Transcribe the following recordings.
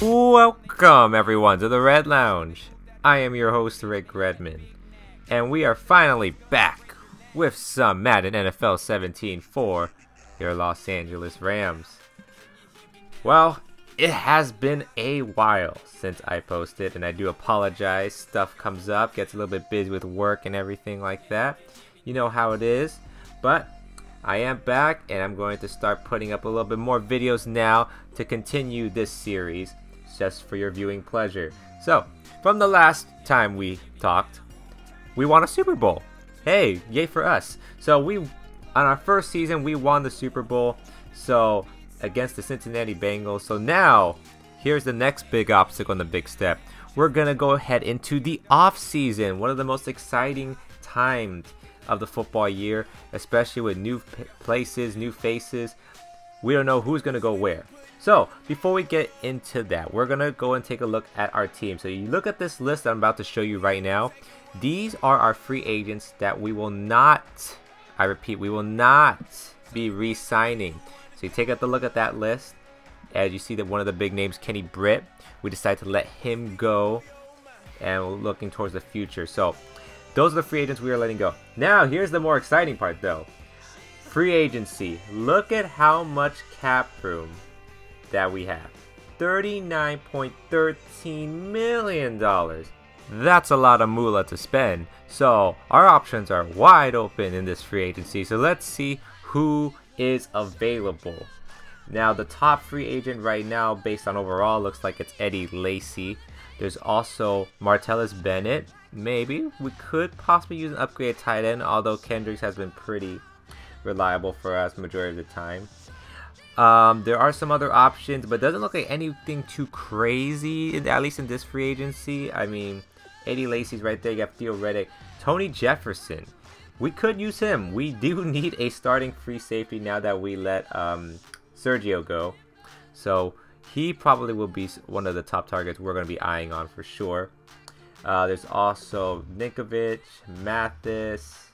Welcome everyone to the Red Lounge. I am your host Rick Redmond, and we are finally back with some Madden NFL 17 for your Los Angeles Rams. Well, it has been a while since I posted, and I do apologize. Stuff comes up, gets a little bit busy with work and everything like that. You know how it is, but I am back, and I'm going to start putting up a little bit more videos now to continue this series just for your viewing pleasure. So, from the last time we talked, we won a Super Bowl. Hey, yay for us. So on our first season, we won the Super Bowl against the Cincinnati Bengals. So now, here's the next big obstacle and the big step. We're going to go ahead into the off-season, one of the most exciting times of the football year, especially with new places, new faces. We don't know who's going to go where. So before we get into that, we're going to go and take a look at our team. So you look at this list that I'm about to show you right now. These are our free agents that we will not, I repeat, we will not be re-signing. So you take a look at that list. As you see that one of the big names, Kenny Britt, we decided to let him go, and we're looking towards the future. So those are the free agents we are letting go. Now, here's the more exciting part, though. Free agency. Look at how much cap room that we have. $39.13 million. That's a lot of moolah to spend. So, our options are wide open in this free agency. So, let's see who is available. Now, the top free agent right now, based on overall, looks like it's Eddie Lacy. There's also Martellus Bennett. Maybe we could possibly use an upgrade tight end, although Kendricks has been pretty reliable for us majority of the time. There are some other options, but it doesn't look like anything too crazy, at least in this free agency. I mean, Eddie Lacy's right there. You have Theo Reddick. Tony Jefferson. We could use him. We do need a starting free safety now that we let Sergio go. So he probably will be one of the top targets we're going to be eyeing on for sure. There's also Ninkovich, Mathis,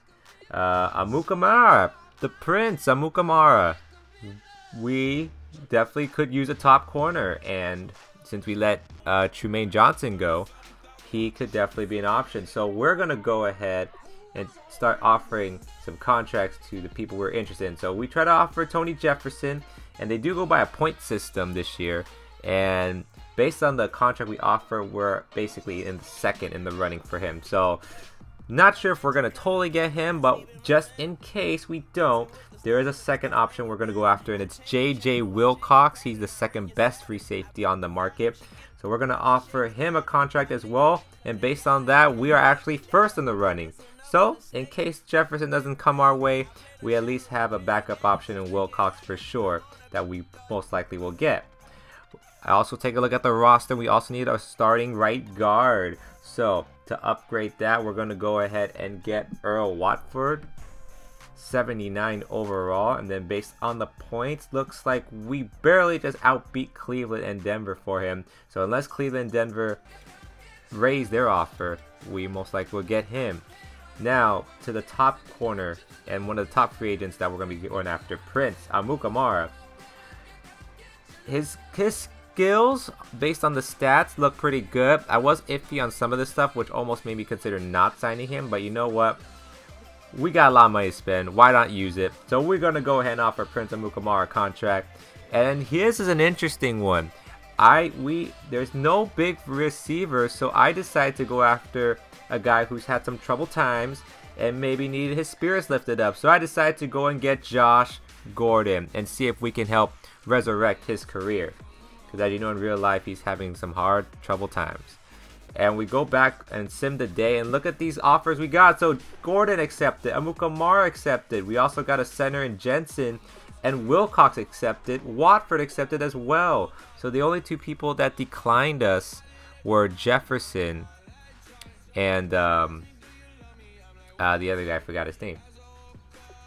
Amukamara, the Prince, Amukamara. We definitely could use a top corner, and since we let Trumaine Johnson go, he could definitely be an option. So we're going to go ahead and start offering some contracts to the people we're interested in. So we try to offer Tony Jefferson, and they do go by a point system this year, and based on the contract we offer, we're basically in second in the running for him. So, not sure if we're going to totally get him, but just in case we don't, there is a second option we're going to go after, and it's J.J. Wilcox. He's the second best free safety on the market. So, we're going to offer him a contract as well, and based on that, we are actually first in the running. So, in case Jefferson doesn't come our way, we at least have a backup option in Wilcox for sure that we most likely will get. I also take a look at the roster. We also need a starting right guard. So, to upgrade that, we're going to go ahead and get Earl Watford, 79 overall. And then based on the points, looks like we barely just outbeat Cleveland and Denver for him. So, unless Cleveland and Denver raise their offer, we most likely will get him. Now, to the top corner, and one of the top free agents that we're going to be going after, Prince Amukamara. His skills, based on the stats, look pretty good. I was iffy on some of this stuff, which almost made me consider not signing him. But you know what? We got a lot of money to spend. Why not use it? So we're going to go ahead and offer Prince Amukamara a contract. And his is an interesting one. There's no big receiver, so I decided to go after a guy who's had some troubled times and maybe needed his spirits lifted up. So I decided to go and get Josh Gordon and see if we can help resurrect his career. Because as you know, in real life, he's having some hard, troubled times. And we go back and sim the day and look at these offers we got. So Gordon accepted, Amukamara accepted. We also got a center in Jensen, and Wilcox accepted. Watford accepted as well. So the only two people that declined us were Jefferson and the other guy, I forgot his name.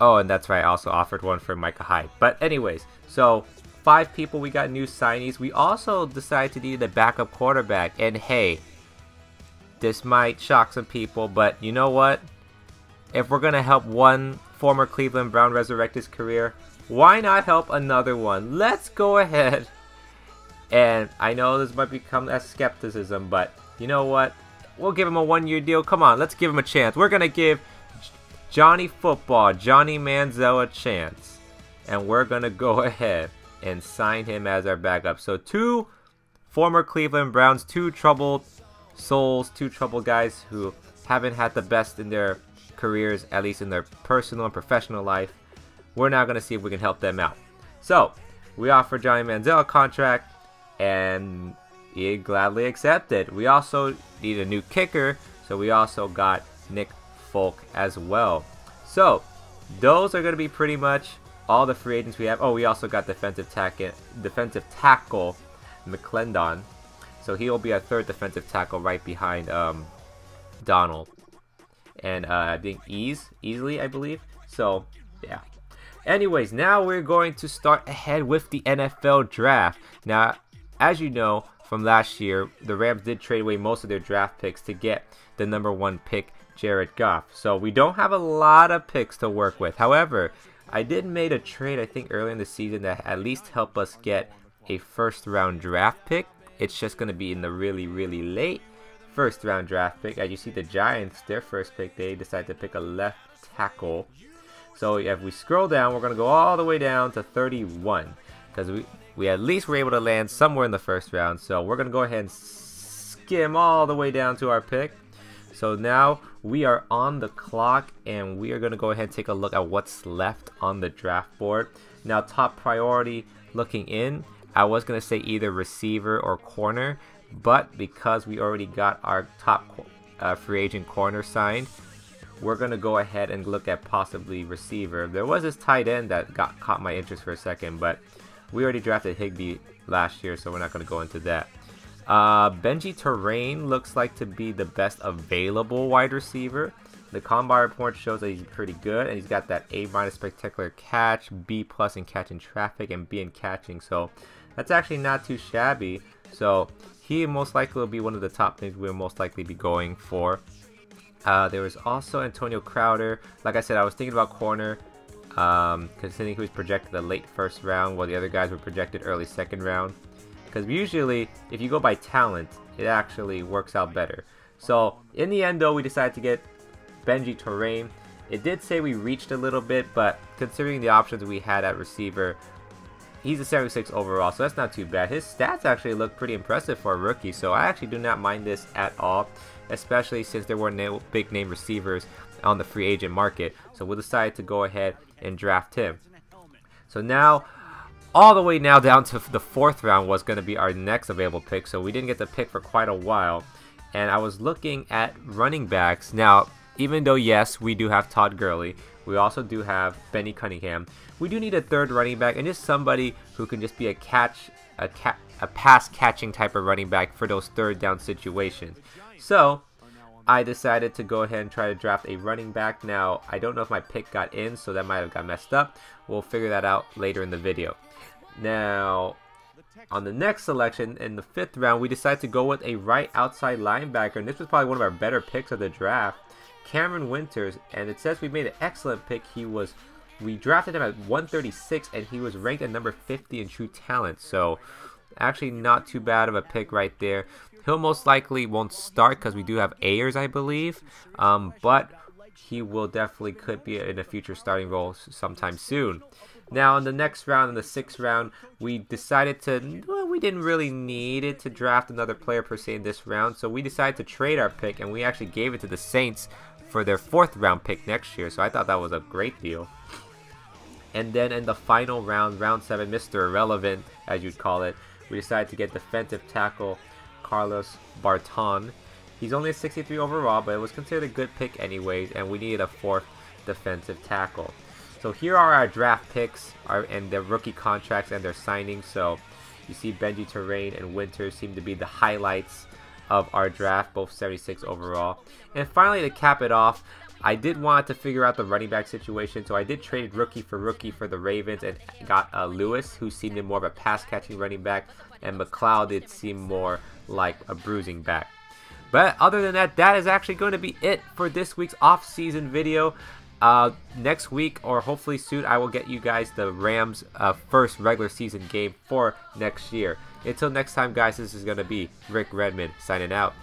Oh, and that's right, I also offered one for Micah Hyde. But anyways, so 5 people, we got new signees. We also decided to need a backup quarterback. And hey, this might shock some people, but you know what? If we're going to help one former Cleveland Brown resurrect his career, why not help another one? Let's go ahead And I know this might become as skepticism, but you know what? We'll give him a 1-year deal. Come on, let's give him a chance. We're going to give Johnny Football, Johnny Manziel, a chance. And we're going to go ahead and sign him as our backup. So 2 former Cleveland Browns, 2 troubled souls, 2 troubled guys who haven't had the best in their careers, at least in their personal and professional life. We're now going to see if we can help them out. So we offer Johnny Manziel a contract, and he gladly accepted. We also need a new kicker, so we also got Nick Folk as well. So those are going to be pretty much all the free agents we have. Oh, we also got defensive tackle McClendon. So he will be our 3rd defensive tackle right behind Donald. And I think Easley, I believe. So yeah. Anyways, now we're going to start ahead with the NFL draft. Now, as you know from last year, the Rams did trade away most of their draft picks to get the #1 pick, Jared Goff. So we don't have a lot of picks to work with. However, I did make a trade, I think, early in the season that at least helped us get a 1st-round draft pick. It's just going to be in the really, really late 1st-round draft pick. As you see, the Giants, their 1st pick, they decided to pick a left tackle. So if we scroll down, we're going to go all the way down to 31. Because we at least were able to land somewhere in the 1st round. So we're going to go ahead and skim all the way down to our pick. So now we are on the clock, and we are going to go ahead and take a look at what's left on the draft board. Now, top priority looking in, I was going to say either receiver or corner. But because we already got our top free agent corner signed, we're going to go ahead and look at possibly receiver. There was this tight end that caught my interest for a second, but we already drafted Higbee last year, so we're not going to go into that. Benji Terrain looks like to be the best available wide receiver. The combine report shows that he's pretty good, and he's got that A- spectacular catch, B+ in catching traffic, and B in catching. So that's actually not too shabby. So he most likely will be one of the top things we'll most likely be going for. There was also Antonio Crowder. Like I said, I was thinking about corner, considering he was projected the late 1st round, while the other guys were projected early 2nd round. Because usually, if you go by talent, it actually works out better. So in the end, though, we decided to get Benji Terrain. It did say we reached a little bit, but considering the options we had at receiver, he's a 76 overall, so that's not too bad. His stats actually look pretty impressive for a rookie, so I actually do not mind this at all, especially since there were no big name receivers on the free agent market. So we'll decide to go ahead and draft him. So now, all the way now down to the 4th round was going to be our next available pick, so we didn't get the pick for quite a while. And I was looking at running backs. Now, even though, yes, we do have Todd Gurley, we also do have Benny Cunningham. We do need a 3rd running back, and just somebody who can just be a pass catching type of running back for those 3rd down situations. So I decided to go ahead and try to draft a running back. Now, I don't know if my pick got in, so that might have got messed up. We'll figure that out later in the video. Now, on the next selection, in the 5th round, we decided to go with a right outside linebacker, and this was probably one of our better picks of the draft, Cameron Winters. And it says we made an excellent pick. We drafted him at 136, and he was ranked at number 50 in true talent. So actually not too bad of a pick right there. He'll most likely won't start because we do have Ayers, I believe. But he will definitely could be in a future starting role sometime soon. Now in the next round, in the 6th round, we decided to, well, we didn't really need it to draft another player per se in this round. So we decided to trade our pick, and we actually gave it to the Saints for their 4th round pick next year. So I thought that was a great deal. And then in the final round, round 7, Mr. Irrelevant, as you'd call it, we decided to get defensive tackle Carlos Barton. He's only a 63 overall, but it was considered a good pick anyways, and we needed a 4th defensive tackle. So here are our draft picks and their rookie contracts and their signings. So you see Benji Terrain and Winters seem to be the highlights of our draft, both 76 overall. And finally, to cap it off, I did want to figure out the running back situation, so I did trade rookie for the Ravens and got Lewis, who seemed more of a pass-catching running back, and McLeod did seem more like a bruising back. But other than that, that is actually going to be it for this week's off-season video. Next week, or hopefully soon, I will get you guys the Rams' first regular season game for next year. Until next time, guys, this is going to be Rick Redmond signing out.